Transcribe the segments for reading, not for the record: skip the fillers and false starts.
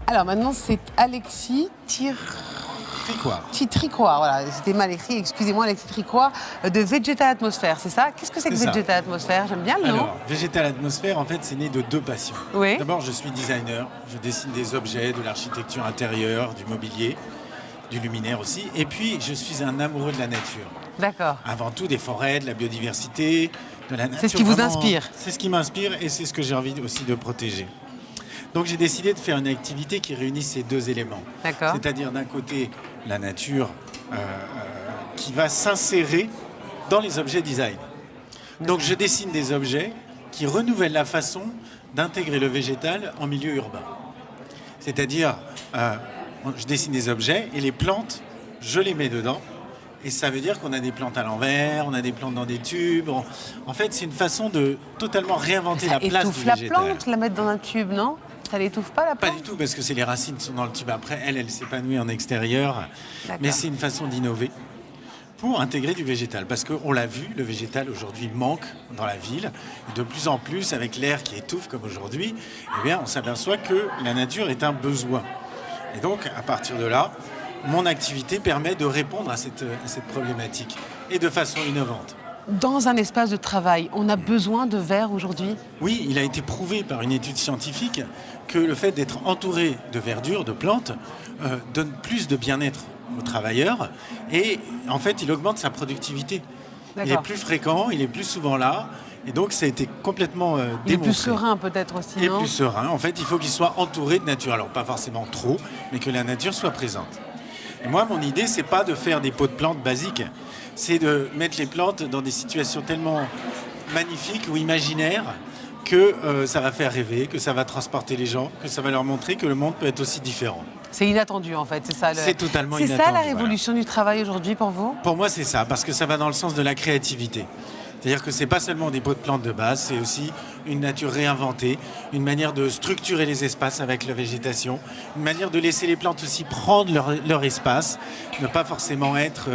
Alors maintenant, c'est Alexis Tricoire, voilà, c'était mal écrit, excusez-moi Alexis Tricoire, de Végétal Atmosphère, c'est ça? Qu'est-ce que c'est que Végétal Atmosphère? J'aime bien le nom. Alors, Végétal Atmosphère, en fait, c'est né de deux passions. Oui. D'abord, je suis designer, je dessine des objets, de l'architecture intérieure, du mobilier, du luminaire aussi, et puis je suis un amoureux de la nature. D'accord. Avant tout, des forêts, de la biodiversité, de la nature. C'est ce qui vous inspire? C'est ce qui m'inspire et c'est ce que j'ai envie aussi de protéger. Donc j'ai décidé de faire une activité qui réunit ces deux éléments. D'accord. C'est-à-dire d'un côté la nature qui va s'insérer dans les objets design. Donc je dessine des objets qui renouvellent la façon d'intégrer le végétal en milieu urbain. C'est-à-dire, je dessine des objets et les plantes, je les mets dedans. Et ça veut dire qu'on a des plantes à l'envers, on a des plantes dans des tubes. En fait, c'est une façon de totalement réinventer la place du végétal. Ça étouffe la plante, la mettre dans un tube, non? Ça l'étouffe pas la plante? Pas du tout, parce que c'est les racines qui sont dans le tube. Après, elle s'épanouit en extérieur. Mais c'est une façon d'innover pour intégrer du végétal. Parce qu'on l'a vu, le végétal aujourd'hui manque dans la ville. De plus en plus, avec l'air qui étouffe comme aujourd'hui, eh bien, on s'aperçoit que la nature est un besoin. Et donc, à partir de là, mon activité permet de répondre à cette problématique et de façon innovante. Dans un espace de travail, on a besoin de verre aujourd'hui? Oui, il a été prouvé par une étude scientifique que le fait d'être entouré de verdure, de plantes, donne plus de bien-être aux travailleurs et en fait, il augmente sa productivité. Il est plus fréquent, il est plus souvent là et donc ça a été complètement démontré. Il est plus serein peut-être aussi, Il est plus serein. En fait, il faut qu'il soit entouré de nature. Alors, pas forcément trop, mais que la nature soit présente. Et moi, mon idée, c'est pas de faire des pots de plantes basiques, c'est de mettre les plantes dans des situations tellement magnifiques ou imaginaires que ça va faire rêver, que ça va transporter les gens, que ça va leur montrer que le monde peut être aussi différent. C'est inattendu en fait, c'est ça. C'est totalement inattendu. C'est ça la révolution du travail aujourd'hui pour vous? Pour moi, c'est ça, parce que ça va dans le sens de la créativité. C'est-à-dire que c'est pas seulement des pots de plantes de base, c'est aussi une nature réinventée, une manière de structurer les espaces avec la végétation, une manière de laisser les plantes aussi prendre leur espace, ne pas forcément être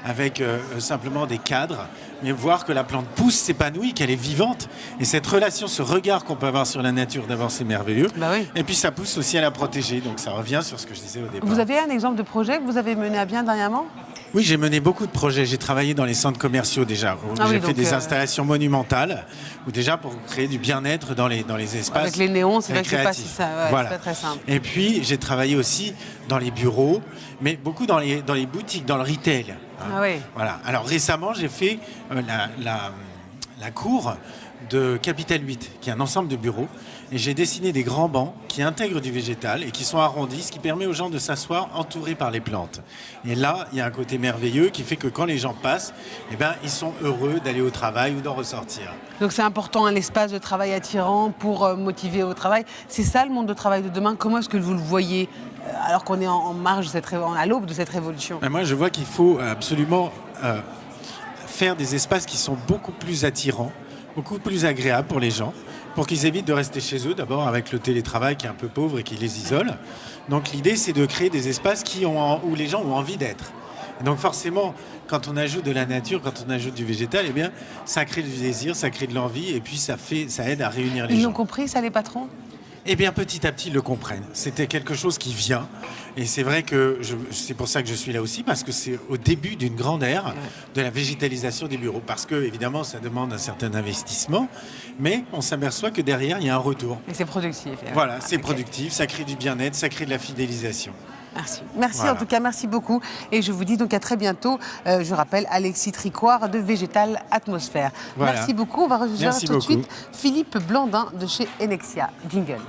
avec simplement des cadres, mais voir que la plante pousse, s'épanouit, qu'elle est vivante. Et cette relation, ce regard qu'on peut avoir sur la nature, d'abord c'est merveilleux. Bah oui. Et puis ça pousse aussi à la protéger, donc ça revient sur ce que je disais au départ. Vous avez un exemple de projet que vous avez mené à bien dernièrement? Oui, j'ai mené beaucoup de projets. J'ai travaillé dans les centres commerciaux déjà. J'ai fait des installations monumentales, ou déjà pour créer du bien-être dans les espaces. Avec les néons, c'est vrai que c'est pas créatifs. si ça, ouais, Voilà. c'est pas très simple. Et puis j'ai travaillé aussi dans les bureaux, mais beaucoup dans les boutiques, dans le retail. Ah oui. Voilà. Alors récemment, j'ai fait la cour de Capital 8, qui est un ensemble de bureaux. Et j'ai dessiné des grands bancs qui intègrent du végétal et qui sont arrondis, ce qui permet aux gens de s'asseoir entourés par les plantes. Et là, il y a un côté merveilleux qui fait que quand les gens passent, eh ben, ils sont heureux d'aller au travail ou d'en ressortir. Donc c'est important, un espace de travail attirant pour motiver au travail. C'est ça le monde de travail de demain. Comment est-ce que vous le voyez alors qu'on est en marge, à l'aube de cette révolution? Et moi, je vois qu'il faut absolument faire des espaces qui sont beaucoup plus attirants, beaucoup plus agréables pour les gens, pour qu'ils évitent de rester chez eux, d'abord avec le télétravail qui est un peu pauvre et qui les isole. Donc l'idée, c'est de créer des espaces où les gens ont envie d'être. Et donc forcément, quand on ajoute de la nature, quand on ajoute du végétal, eh bien, ça crée du désir, ça crée de l'envie, et puis ça aide à réunir les gens. Ils l'ont compris, ça, les patrons? Eh bien, petit à petit, ils le comprennent. C'était quelque chose qui vient. Et c'est vrai que c'est pour ça que je suis là aussi, parce que c'est au début d'une grande ère de la végétalisation des bureaux. Parce que, évidemment, ça demande un certain investissement, mais on s'aperçoit que derrière, il y a un retour. Et c'est productif. Voilà, c'est productif, ça crée du bien-être, ça crée de la fidélisation. Merci. Merci en tout cas, merci beaucoup. Et je vous dis donc à très bientôt. Je rappelle Alexis Tricoire de Végétal Atmosphère. Voilà. Merci beaucoup. On va rejoindre tout de suite Philippe Blandin de chez Enexia. Jingle.